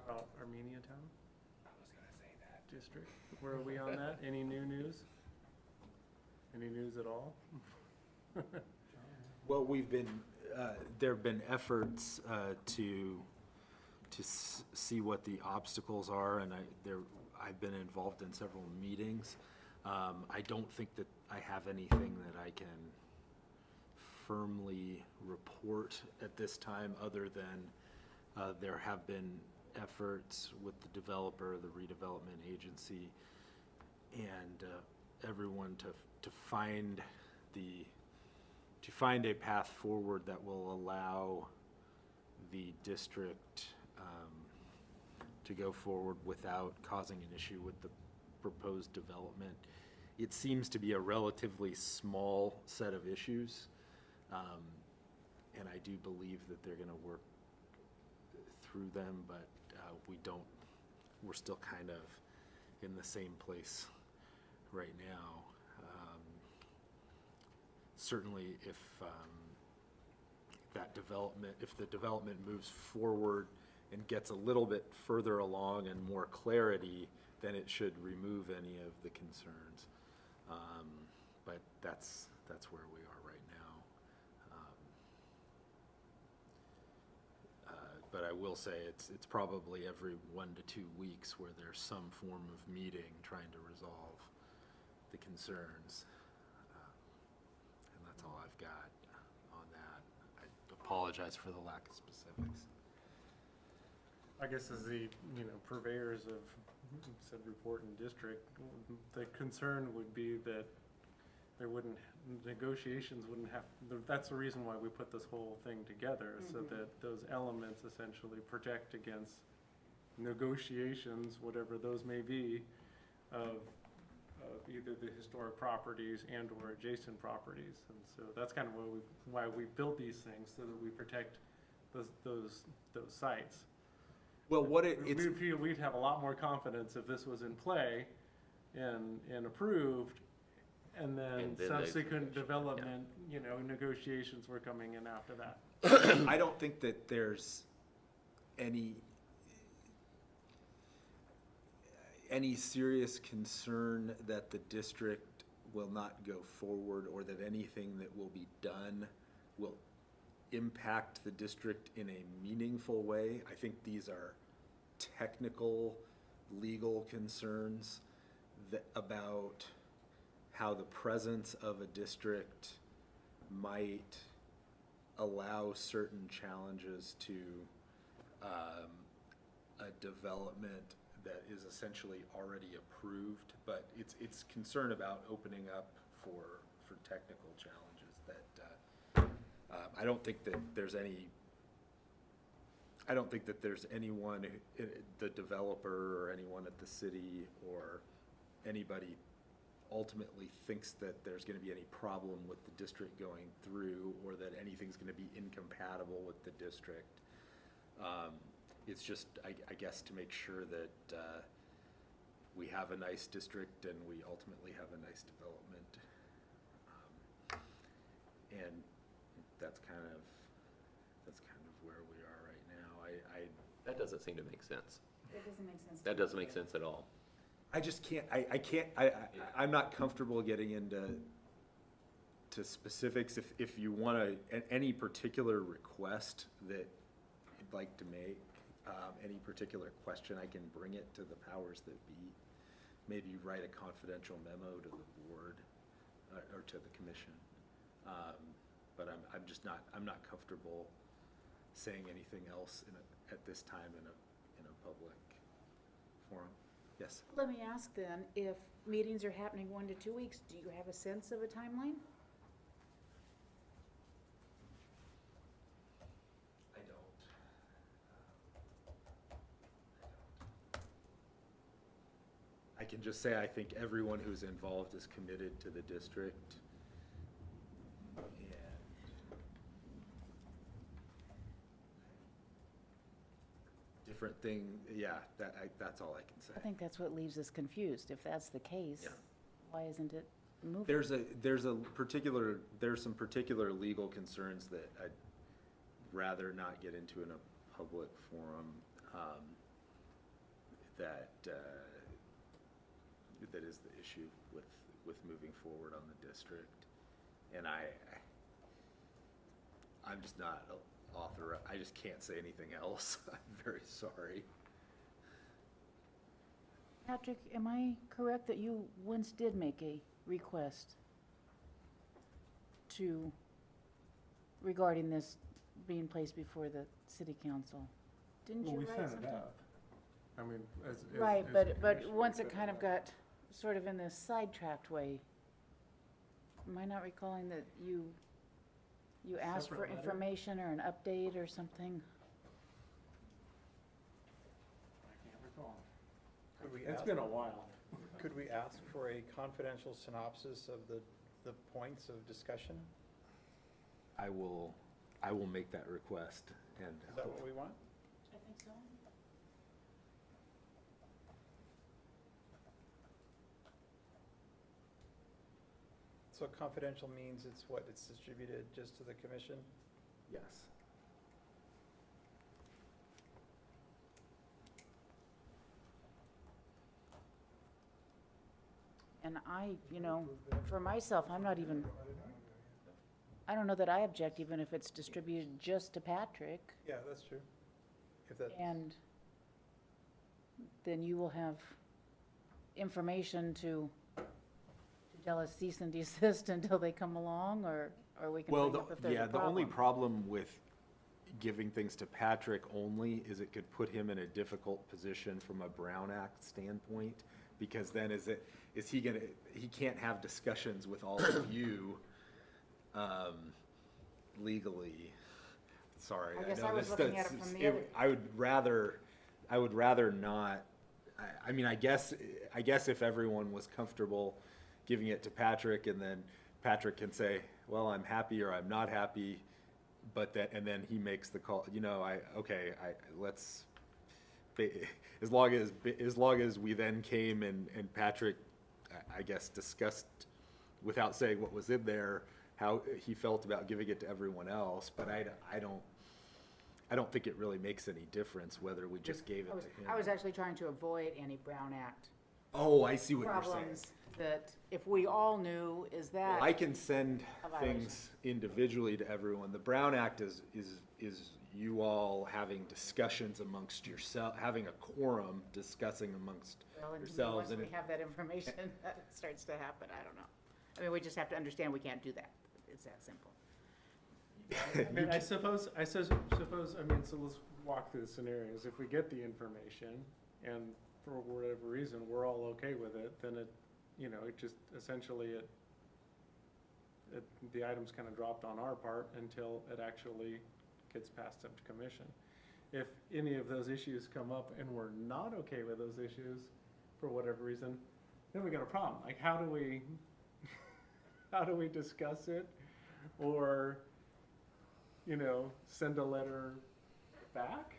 About Armenian Town I was gonna say that. district, where are we on that? Any new news? Any news at all? Well, we've been, there have been efforts to see what the obstacles are, and I've been involved in several meetings. I don't think that I have anything that I can firmly report at this time, other than there have been efforts with the developer, the redevelopment agency, and everyone to find a path forward that will allow the district to go forward without causing an issue with the proposed development. It seems to be a relatively small set of issues, and I do believe that they're going to work through them, but we're still kind of in the same place right now. Certainly if if the development moves forward and gets a little bit further along and more clarity, then it should remove any of the concerns. But that's where we are right now. But I will say it's probably every 1 to 2 weeks where there's some form of meeting trying to resolve the concerns. And that's all I've got on that. I apologize for the lack of specifics. I guess as the, purveyors of said report and district, the concern would be that negotiations wouldn't have, that's the reason why we put this whole thing together, so that those elements essentially protect against negotiations, whatever those may be, of either the historic properties and or adjacent properties. And so that's kind of why we built these things, so that we protect those sites. Well, We'd have a lot more confidence if this was in play and approved, and then subsequent development, negotiations were coming in after that. I don't think that there's any serious concern that the district will not go forward, or that anything that will be done will impact the district in a meaningful way. I think these are technical, legal concerns about how the presence of a district might allow certain challenges to a development that is essentially already approved, but it's concern about opening up for technical challenges that I don't think that there's anyone, the developer or anyone at the city or anybody ultimately thinks that there's going to be any problem with the district going through, or that anything's going to be incompatible with the district. It's just, I guess, to make sure that we have a nice district and we ultimately have a nice development. And that's kind of where we are right now. That doesn't seem to make sense. It doesn't make sense. That doesn't make sense at all. I just can't, I'm not comfortable getting into specifics. If you want any particular request that you'd like to make, any particular question, I can bring it to the powers that be. Maybe write a confidential memo to the board or to the commission. But I'm not comfortable saying anything else at this time in a public forum. Yes? Let me ask then, if meetings are happening 1 to 2 weeks, do you have a sense of a timeline? I don't. I can just say I think everyone who's involved is committed to the district. Different thing, yeah, that's all I can say. I think that's what leaves us confused. If that's the case, Yeah. why isn't it moving? There's some particular legal concerns that I'd rather not get into in a public forum. that, that is the issue with moving forward on the district. And I'm just not author, I just can't say anything else. I'm very sorry. Patrick, am I correct that you once did make a request regarding this being placed before the city council? Didn't you Well, we write sent something? it out. I mean, Right, as but commissioner, we once it sent kind of out. got sort of in this sidetracked way, am I not recalling that you asked for Separate letter? information or an update or something? I can't recall. Could we It's ask, been a while. could we ask for a confidential synopsis of the points of discussion? I will make that request and. Is that what we want? I think so. So confidential means it's distributed just to the commission? Yes. And for myself, I'm not even, I don't know that I object even if it's distributed just to Patrick. Yeah, that's true. If that, And then you will have information to tell us cease and desist until they come along, or we can Well, bring up if there's a problem. the only problem with giving things to Patrick only is it could put him in a difficult position from a Brown Act standpoint, because then he can't have discussions with all of you, legally. Sorry. I guess know I was this- looking at it that's- from the other- I would rather not, I mean, I guess if everyone was comfortable giving it to Patrick, and then Patrick can say, well, I'm happy or I'm not happy, and then he makes the call, let's, as long as we then came and Patrick, I guess, discussed without saying what was in there, how he felt about giving it to everyone else, but I don't think it really makes any difference whether we just gave it to him. I was actually trying to avoid any Brown Act Oh, I see what you're saying. problems that if we all knew, is that. I can send a violation? things individually to everyone. The Brown Act is you all having discussions amongst yourself, having a quorum discussing amongst Well, and yourselves. once And we have that information, that starts to happen, I don't know. I mean, we just have to understand we can't do that. It's that simple. I mean, I suppose, so let's walk through the scenarios. If we get the information and for whatever reason, we're all okay with it, then it just essentially the item's kind of dropped on our part until it actually gets passed up to commission. If any of those issues come up and we're not okay with those issues for whatever reason, then we got a problem. Like, how do we discuss it? Or, send a letter back?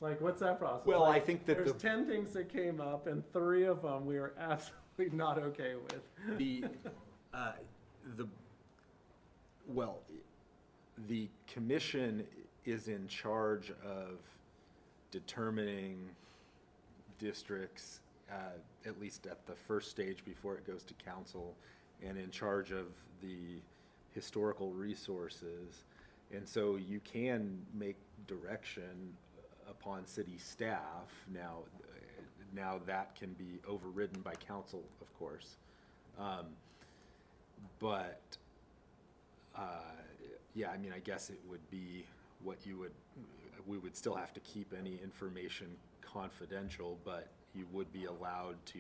Like, what's that process? Well, Like, I think that there's 10 things that came up, and 3 of them we are absolutely not okay with. The commission is in charge of determining districts, at least at the first stage before it goes to council, and in charge of the historical resources. And so you can make direction upon city staff. Now that can be overridden by council, of course. Yeah, I mean, I guess it would be we would still have to keep any information confidential, but you would be allowed to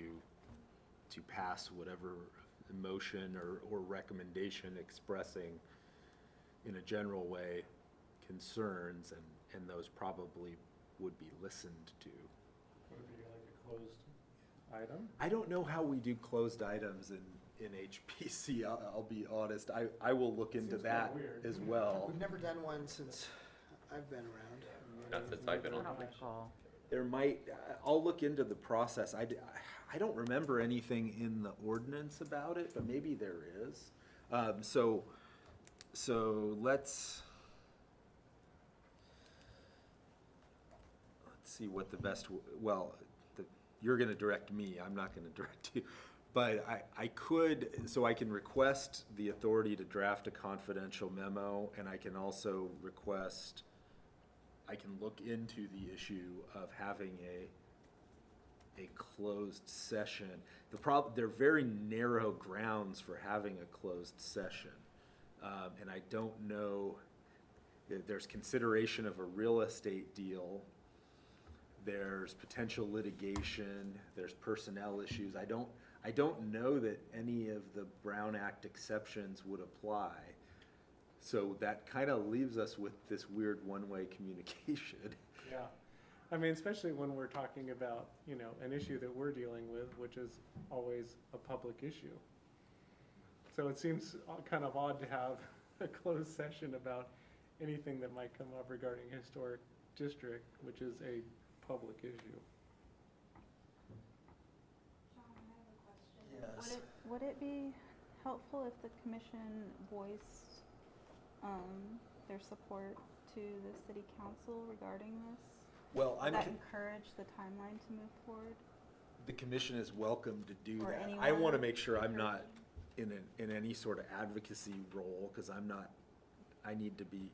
pass whatever motion or recommendation expressing in a general way concerns, and those probably would be listened to. Would it be like a closed item? I don't know how we do closed items in HPC, I'll be honest. I will look into Seems that kinda weird. as well. We've never done one since I've been around. Not since I've been I on. don't recall. I'll look into the process. I don't remember anything in the ordinance about it, but maybe there is. So let's see what the best, well, you're gonna direct me, I'm not gonna direct you. But I could, so I can request the authority to draft a confidential memo, and I can also request, I can look into the issue of having a closed session. The problem, they're very narrow grounds for having a closed session. And I don't know, there's consideration of a real estate deal, there's potential litigation, there's personnel issues. I don't know that any of the Brown Act exceptions would apply. So that kind of leaves us with this weird one-way communication. Yeah, I mean, especially when we're talking about, you know, an issue that we're dealing with, which is always a public issue. So it seems kind of odd to have a closed session about anything that might come up regarding historic district, which is a public issue. John, I have a question. Yes. Would it be helpful if the commission voiced their support to the city council regarding this? Well, Would that encourage the timeline to move forward? the commission is welcome to do Or that. I anyone want to make sure I'm not encouraging? in any sort of advocacy role, because I'm not, I need to be,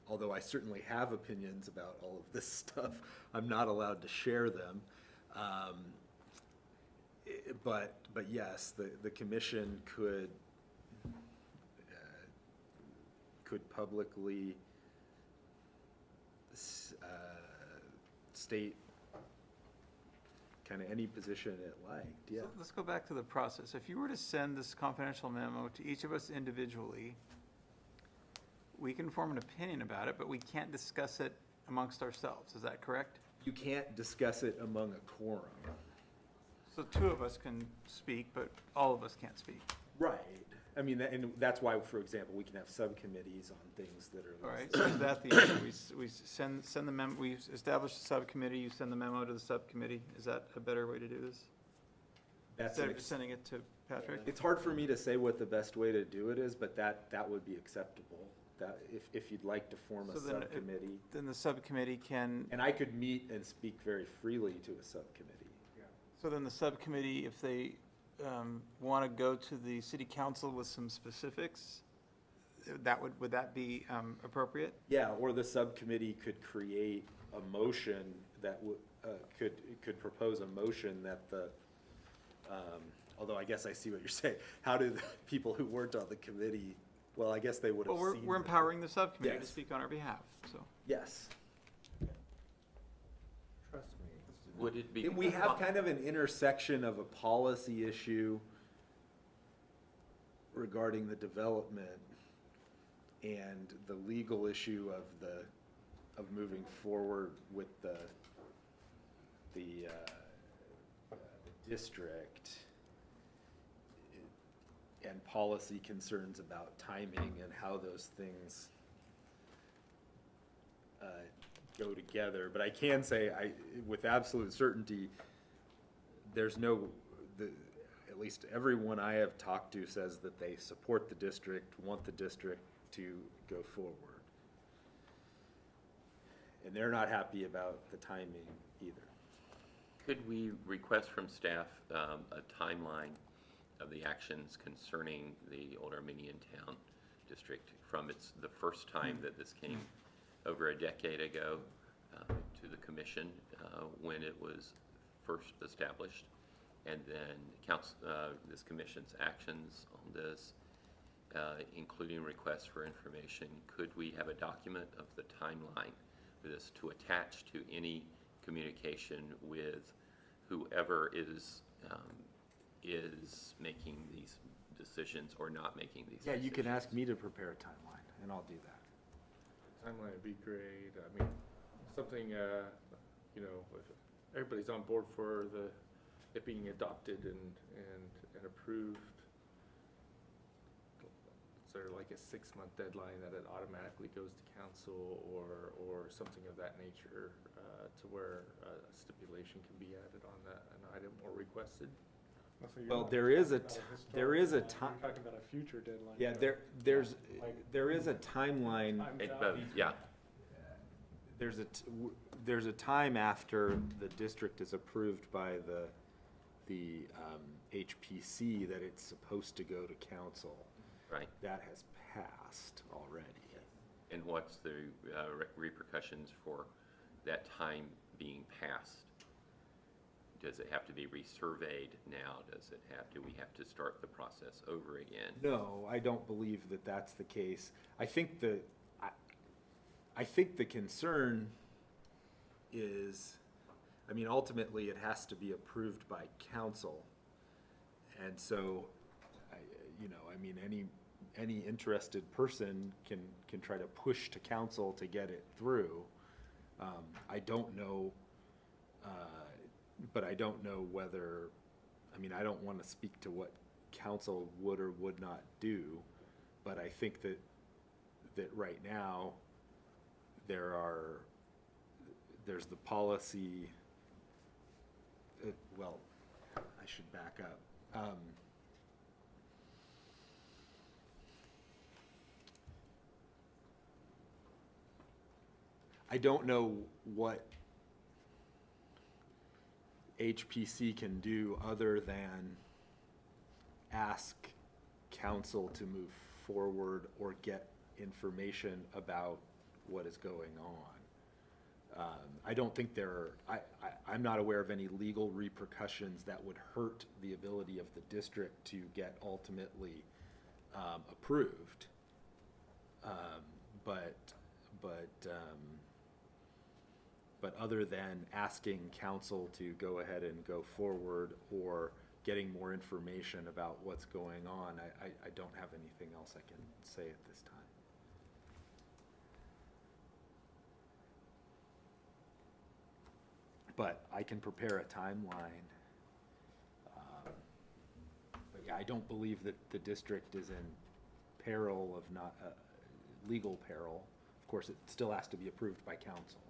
although I certainly have opinions about all of this stuff, I'm not allowed to share them. But yes, the commission could publicly state kind of any position it liked, yeah. So let's go back to the process. If you were to send this confidential memo to each of us individually, we can form an opinion about it, but we can't discuss it amongst ourselves. Is that correct? You can't discuss it among a quorum. So two of us can speak, but all of us can't speak. Right. I mean, and that's why, for example, we can have subcommittees on things that are. All right, so is that the issue? We send the memo, we establish a subcommittee, you send the memo to the subcommittee. Is that a better way to do this? That's Instead an of just sending it to Patrick? It's hard for me to say what the best way to do it is, but that would be acceptable. That, if you'd like to form a So then subcommittee. Then the subcommittee can, And I could meet and speak very freely to a subcommittee. so then the subcommittee, if they want to go to the city council with some specifics, would that be appropriate? Yeah, or the subcommittee could create a motion that could propose a motion that the, although I guess I see what you're saying. How do the people who weren't on the committee, well, I guess they would have Well, seen. we're empowering the subcommittee to Yes. speak on our behalf, so. Yes. Trust me. Would it be? We have kind of an intersection of a policy issue regarding the development and the legal issue of moving forward with the district, and policy concerns about timing and how those things go together. But I can say, with absolute certainty, there's at least everyone I have talked to says that they support the district, want the district to go forward. And they're not happy about the timing either. Could we request from staff a timeline of the actions concerning the old Armenian Town district from the first time that this came over a decade ago to the commission when it was first established, and then this commission's actions on this, including requests for information?Id we have a document of the timeline for this to attach to any communication with whoever is making these decisions or not making these Yeah, decisions? you can ask me to prepare a timeline, and I'll do that. Timeline would be great. I mean, something, you know, if everybody's on board for it being adopted and approved, is there like a 6-month deadline that it automatically goes to council or something of that nature to where a stipulation can be added on an item or requested? So you're Well, not there is talking a about t- there is a historical deadline, ti- You're talking about a future deadline. Yeah, there is a timeline. Time's It out. both, yeah. There's there's a time after the district is approved by the HPC that it's supposed to go to council. Right? That has passed already. And what's the repercussions for that time being passed? Does it have to be resurveyed now? Do we have to start the process over again? No, I don't believe that that's the case. I think the concern is, I mean, ultimately it has to be approved by council. And so, any interested person can try to push to council to get it through. I don't know, but I don't know whether, I don't want to speak to what council would or would not do, but I think that right now, there's the policy, well, I should back up. I don't know what HPC can do other than ask council to move forward or get information about what is going on. I don't think I'm not aware of any legal repercussions that would hurt the ability of the district to get ultimately approved. But other than asking council to go ahead and go forward or getting more information about what's going on, I don't have anything else I can say at this time. But I can prepare a timeline. But yeah, I don't believe that the district is in peril of not, legal peril. Of course, it still has to be approved by council.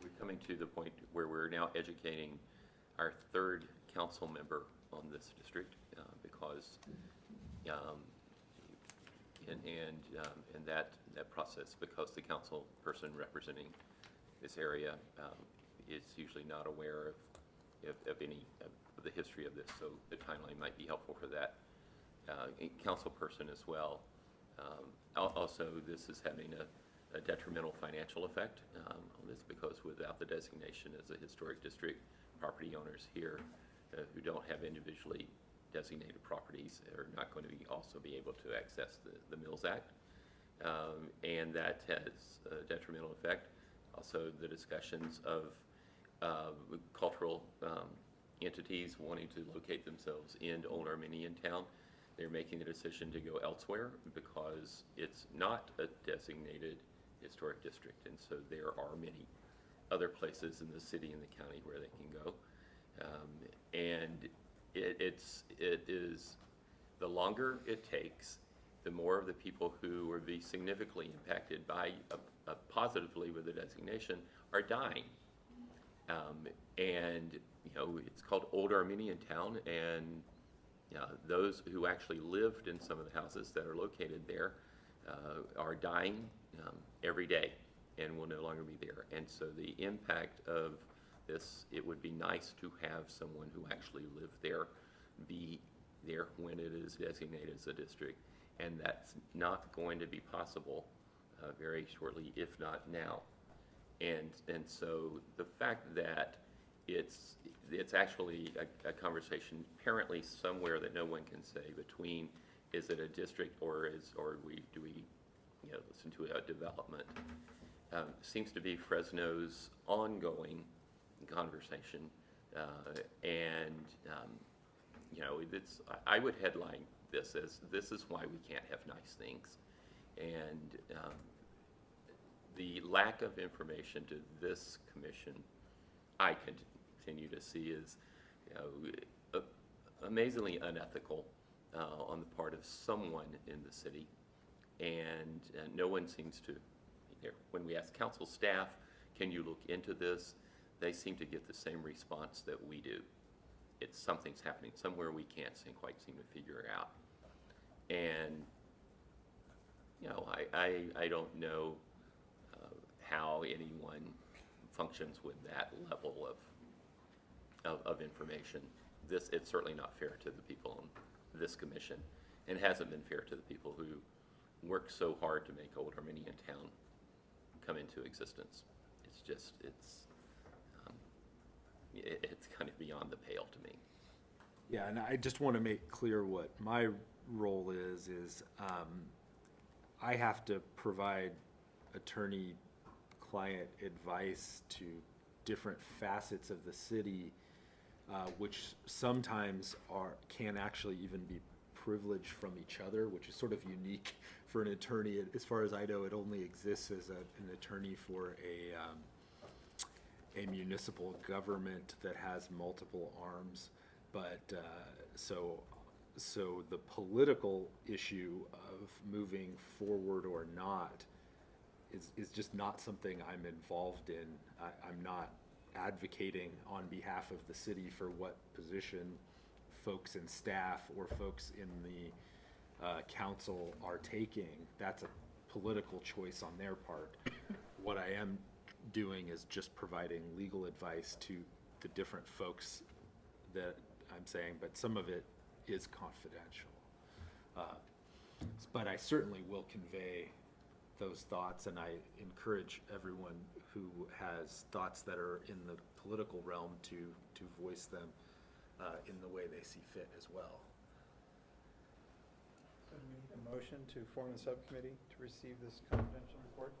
We're coming to the point where we're now educating our third council member on this district because and that process, because the council person representing this area is usually not aware of any of the history of this, so the timeline might be helpful for that council person as well. Also, this is having a detrimental financial effect on this because without the designation as a historic district, property owners here who don't have individually designated properties are not going to also be able to access the Mills Act. And that has a detrimental effect. Also, the discussions of cultural entities wanting to locate themselves in Old Armenian Town. They're making the decision to go elsewhere because it's not a designated historic district, and so there are many other places in the city and the county where they can go. And it is the longer it takes, the more of the people who will be significantly impacted by positively with the designation are dying. And it's called Old Armenian Town, and those who actually lived in some of the houses that are located there are dying every day and will no longer be there. And so the impact of this, it would be nice to have someone who actually lived there be there when it is designated as a district. And that's not going to be possible very shortly, if not now. And so the fact that it's actually a conversation apparently somewhere that no one can say between, is it a district or do we listen to a development, seems to be Fresno's ongoing conversation. I would headline this as, this is why we can't have nice things. And the lack of information to this commission, I continue to see as amazingly unethical on the part of someone in the city. And no one seems to, when we ask council staff, can you look into this? They seem to get the same response that we do. It's something's happening somewhere we can't quite seem to figure out. And I don't know functions with that level of information. It's certainly not fair to the people on this commission, and hasn't been fair to the people who worked so hard to make Old Armenian Town come into existence. It's just, it's kind of beyond the pale to me. Yeah, and I just want to make clear what my role is I have to provide attorney-client advice to different facets of the city, which sometimes can actually even be privileged from each other, which is sort of unique for an attorney. As far as I know, it only exists as an attorney for a municipal government that has multiple arms. But so the political issue of moving forward or not is just not something I'm involved in. I'm not advocating on behalf of the city for what position folks in staff or folks in the council are taking. That's a political choice on their part. What I am doing is just providing legal advice to the different folks that I'm saying, but some of it is confidential. But I certainly will convey those thoughts, and I encourage everyone who has thoughts that are in the political realm to voice them in the way they see fit as well. So do we need a motion to form the subcommittee to receive this confidential report?